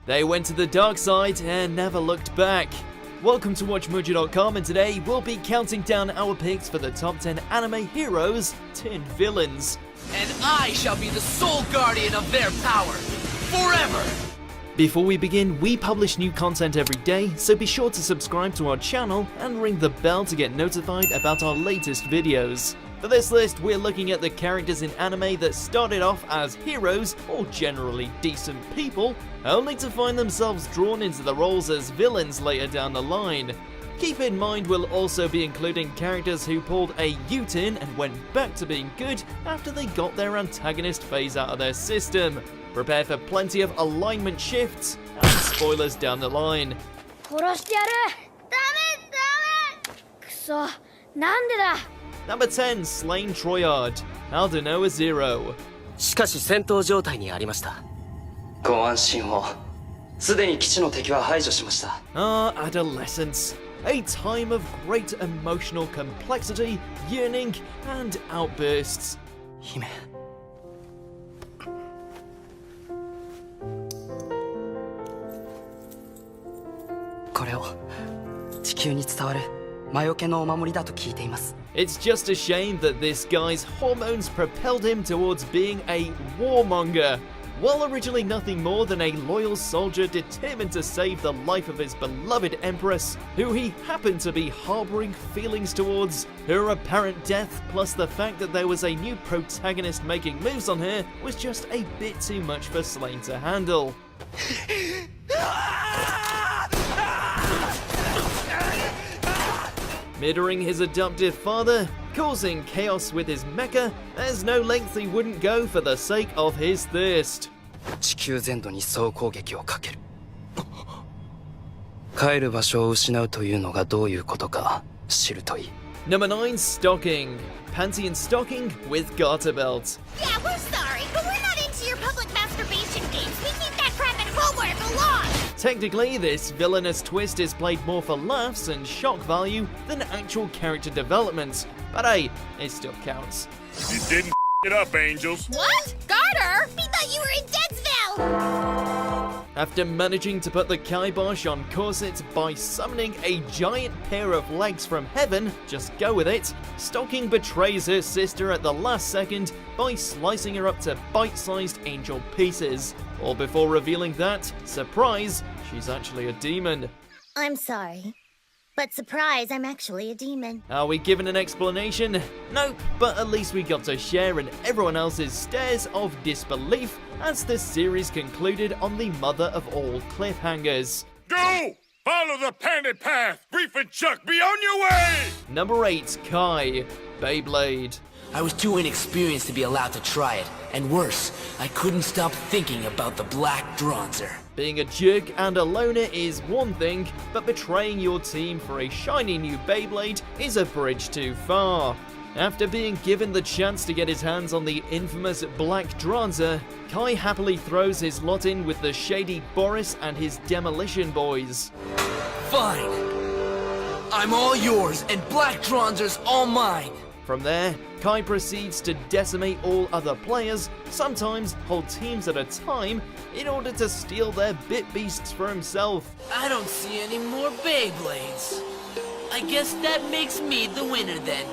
They went to the dark side and never looked back. Welcome to WatchMojo.com, and today we'll be counting down our picks for the top 10 anime heroes turned villains. And I shall be the sole guardian of their power, forever! Before we begin, we publish new content every day, so be sure to subscribe to our channel and ring the bell to get notified about our latest videos. For this list, we're looking at the characters in anime that started off as heroes or generally decent people, only to find themselves drawn into the roles as villains later down the line. Keep in mind we'll also be including characters who pulled a U-turn and went back to being good after they got their antagonist phase out of their system. Prepare for plenty of alignment shifts and spoilers down the line. Number 10, Slaine Troyard, Aldnoah Zero. しかし戦闘状態にありました。ご安心を。すでに基地の敵は排除しました。Adolescence. A time of great emotional complexity, yearning, and outbursts. 姫。これを地球に伝わる魔除けのお守りだと聞いています。It's just a shame that this guy's hormones propelled him towards being a warmonger. While originally nothing more than a loyal soldier determined to save the life of his beloved empress, who he happened to be harboring feelings towards, her apparent death plus the fact that there was a new protagonist making moves on her was just a bit too much for Slaine to handle. Murdering his adoptive father, causing chaos with his mecha, there's no length he wouldn't go for the sake of his thirst. 地球全土に総攻撃をかける。帰る場所を失うというのがどういうことか知るといい。Number 9, Stocking. Panty Stocking with garter belt. Yeah, we're sorry, but we're not into your public masturbation games. We keep that crap at home where it belongs. Technically, this villainous twist is played more for laughs and shock value than actual character development, but hey, it still counts. You didn't it up, Angels. What? Garter? We thought you were in Deadsville! After managing to put the kibosh on Corset by summoning a giant pair of legs from heaven, just go with it, Stocking betrays her sister at the last second by slicing her up to bite-sized angel pieces. All before revealing that, surprise, she's actually a demon. I'm sorry. But surprise, I'm actually a demon. Are we given an explanation? Nope, but at least we got to share in everyone else's stares of disbelief as the series concluded on the mother of all cliffhangers. Go! Follow the panty path! Grief and Chuck, be on your way! Number 8, Kai, Beyblade. I was too inexperienced to be allowed to try it, and worse, I couldn't stop thinking about the Black Dronzer. Being a jerk and a loner is one thing, but betraying your team for a shiny new Beyblade is a bridge too far. After being given the chance to get his hands on the infamous Black Dronzer, Kai happily throws his lot in with the shady Boris and his demolition boys. Fine. I'm all yours, and Black Dronzer's all mine. From there, Kai proceeds to decimate all other players, sometimes whole teams at a time, in order to steal their bit beasts for himself. I don't see any more Beyblades. I guess that makes me the winner then.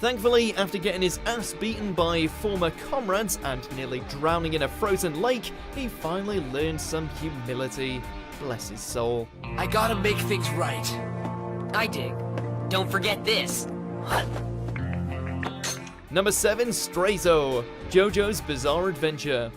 Thankfully, after getting his ass beaten by former comrades and nearly drowning in a frozen lake, he finally learned some humility. Bless his soul. I gotta make things right. I dig. Don't forget this. What? Number 7, Straizo, JoJo's Bizarre Adventure.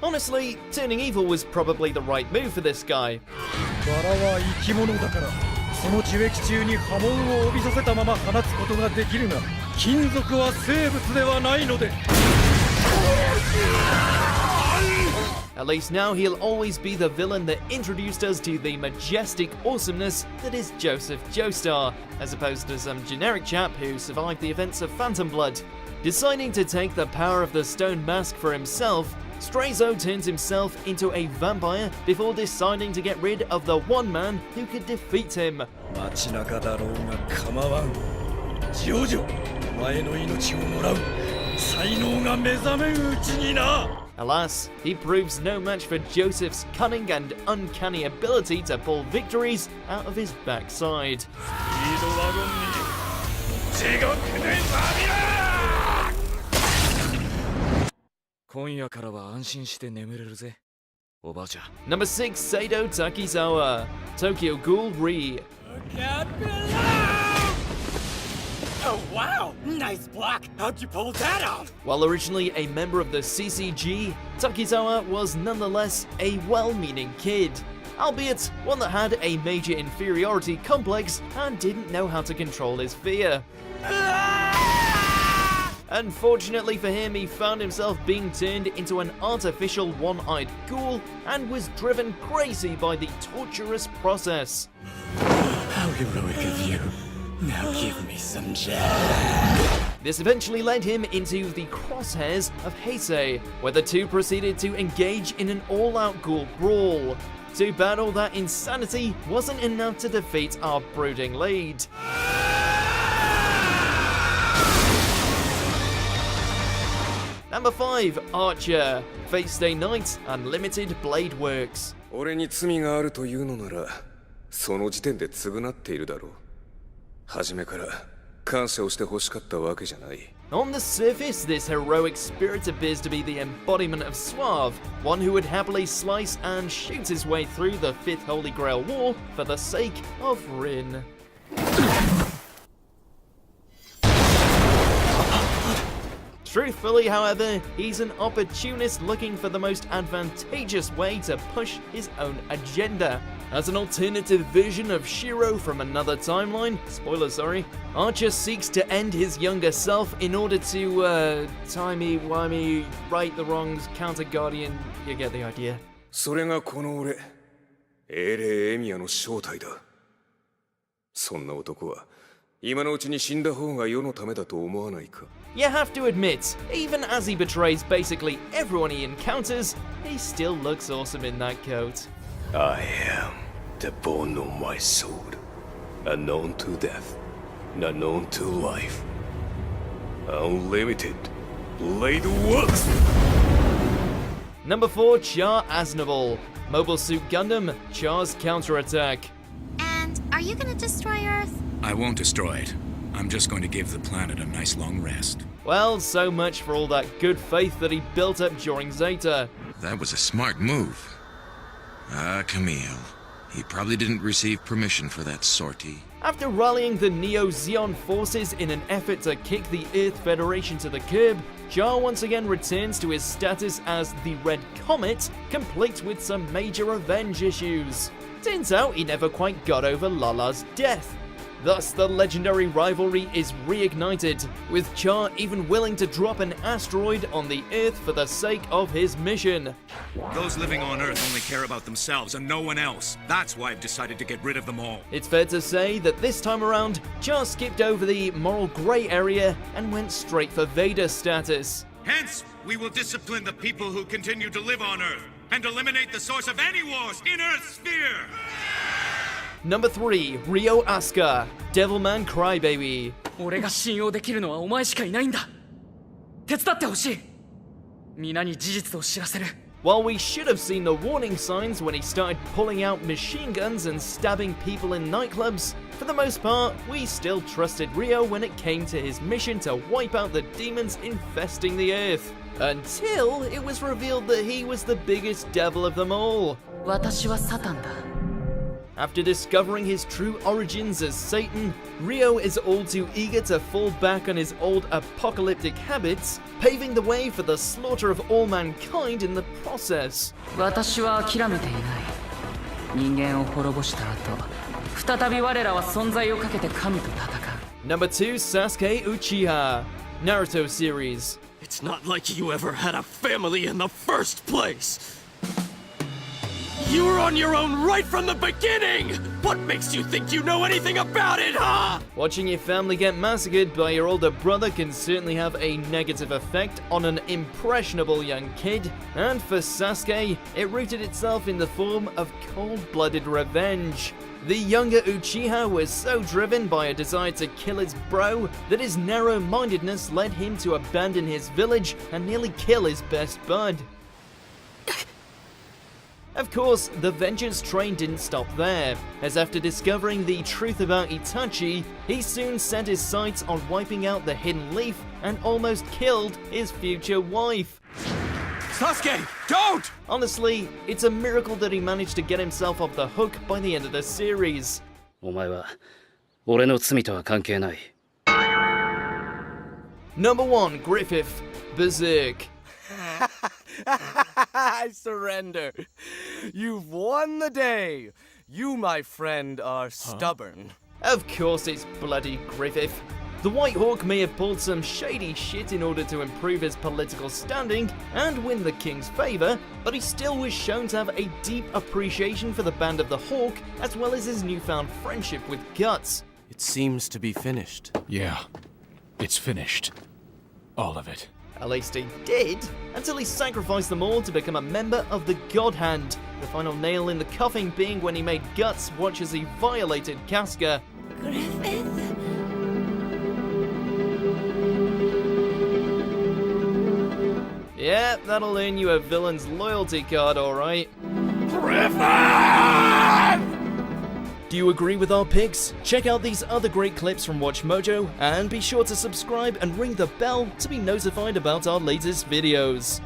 Honestly, turning evil was probably the right move for this guy. バラは生き物だから、その樹液中に波紋を帯びさせたまま放つことができるが、金属は生物ではないので。At least now he'll always be the villain that introduced us to the majestic awesomeness that is Joseph Joestar, as opposed to some generic chap who survived the events of Phantom Blood. Deciding to take the power of the stone mask for himself, Straizo turns himself into a vampire before deciding to get rid of the one man who could defeat him. 街中だろうが構わん。ジョジョ、お前の命をもらう。才能が目覚めるうちにな。 Alas, he proves no match for Joseph's cunning and uncanny ability to pull victories out of his backside. スピードワゴンに地獄でさびら。今夜からは安心して眠れるぜ、おばあちゃん。 Number 6, Seidou Takizawa, Tokyo Ghoul Re. Oh wow! Nice block! How'd you pull that off? While originally a member of the CCG, Takizawa was nonetheless a well-meaning kid, albeit one that had a major inferiority complex and didn't know how to control his fear. Unfortunately for him, he found himself being turned into an artificial one-eyed ghoul and was driven crazy by the torturous process. How heroic of you. Now give me some jazz. This eventually led him into the crosshairs of Heisei, where the two proceeded to engage in an all-out ghoul brawl. Too bad all that insanity wasn't enough to defeat our brooding lead. Number 5, Archer, Fate Stay Night, Unlimited Blade Works. 俺に罪があるというのなら、その時点で償っているだろう。初めから感謝をして欲しかったわけじゃない。 On the surface, this heroic spirit appears to be the embodiment of Suave, one who would happily slice and shoot his way through the 5th Holy Grail War for the sake of Rin. Truthfully, however, he's an opportunist looking for the most advantageous way to push his own agenda. As an alternative version of Shiro from another timeline, spoiler sorry, Archer seeks to end his younger self in order to, timey-wimey, right the wrongs, counter Guardian, you get the idea. それがこの俺、英霊エミヤの正体だ。そんな男は今のうちに死んだ方が世のためだと思わないか。 You have to admit, even as he betrays basically everyone he encounters, he still looks awesome in that coat. I am the bone of my sword, unknown to death, unknown to life. Unlimited Blade Works! Number 4, Char Aznable, Mobile Suit Gundam, Char's Counterattack. And are you gonna destroy Earth? I won't destroy it. I'm just going to give the planet a nice long rest. Well, so much for all that good faith that he built up during Zeta. That was a smart move. Camille. He probably didn't receive permission for that sortie. After rallying the Neo-Zeon forces in an effort to kick the Earth Federation to the curb, Char once again returns to his status as the Red Comet, complete with some major revenge issues. Turns out he never quite got over Lala's death. Thus, the legendary rivalry is reignited, with Char even willing to drop an asteroid on the Earth for the sake of his mission. Those living on Earth only care about themselves and no one else. That's why I've decided to get rid of them all. It's fair to say that this time around, Char skipped over the moral grey area and went straight for Vader status. Hence, we will discipline the people who continue to live on Earth and eliminate the source of any wars in Earth's sphere. Number 3, Ryo Asuka, Devilman Crybaby. 俺が信用できるのはお前しかいないんだ。手伝ってほしい。皆に事実を知らせる。 While we should have seen the warning signs when he started pulling out machine guns and stabbing people in nightclubs, for the most part, we still trusted Ryo when it came to his mission to wipe out the demons infesting the Earth. Until it was revealed that he was the biggest devil of them all. 私はサタンだ。 After discovering his true origins as Satan, Ryo is all too eager to fall back on his old apocalyptic habits, paving the way for the slaughter of all mankind in the process. 私は諦めていない。人間を滅ぼした後、再び我らは存在をかけて神と戦う。 Number 2, Sasuke Uchiha, Naruto series. It's not like you ever had a family in the first place. You were on your own right from the beginning! What makes you think you know anything about it, huh? Watching your family get massacred by your older brother can certainly have a negative effect on an impressionable young kid, and for Sasuke, it rooted itself in the form of cold-blooded revenge. The younger Uchiha was so driven by a desire to kill his bro that his narrow-mindedness led him to abandon his village and nearly kill his best bud. Of course, the vengeance train didn't stop there, as after discovering the truth about Itachi, he soon set his sights on wiping out the Hidden Leaf and almost killed his future wife. Sasuke, don't! Honestly, it's a miracle that he managed to get himself off the hook by the end of the series. お前は俺の罪とは関係ない。 Number 1, Griffith, Berserk. I surrender. You've won the day. You, my friend, are stubborn. Of course it's bloody Griffith. The White Hawk may have pulled some shady shit in order to improve his political standing and win the king's favor, but he still was shown to have a deep appreciation for the Band of the Hawk, as well as his newfound friendship with Guts. It seems to be finished. Yeah, it's finished. All of it. At least he did, until he sacrificed them all to become a member of the God Hand, the final nail in the coffin being when he made Guts watch as he violated Casca. Griffith? Yeah, that'll earn you a villain's loyalty card, alright. Do you agree with our picks? Check out these other great clips from WatchMojo, and be sure to subscribe and ring the bell to be notified about our latest videos.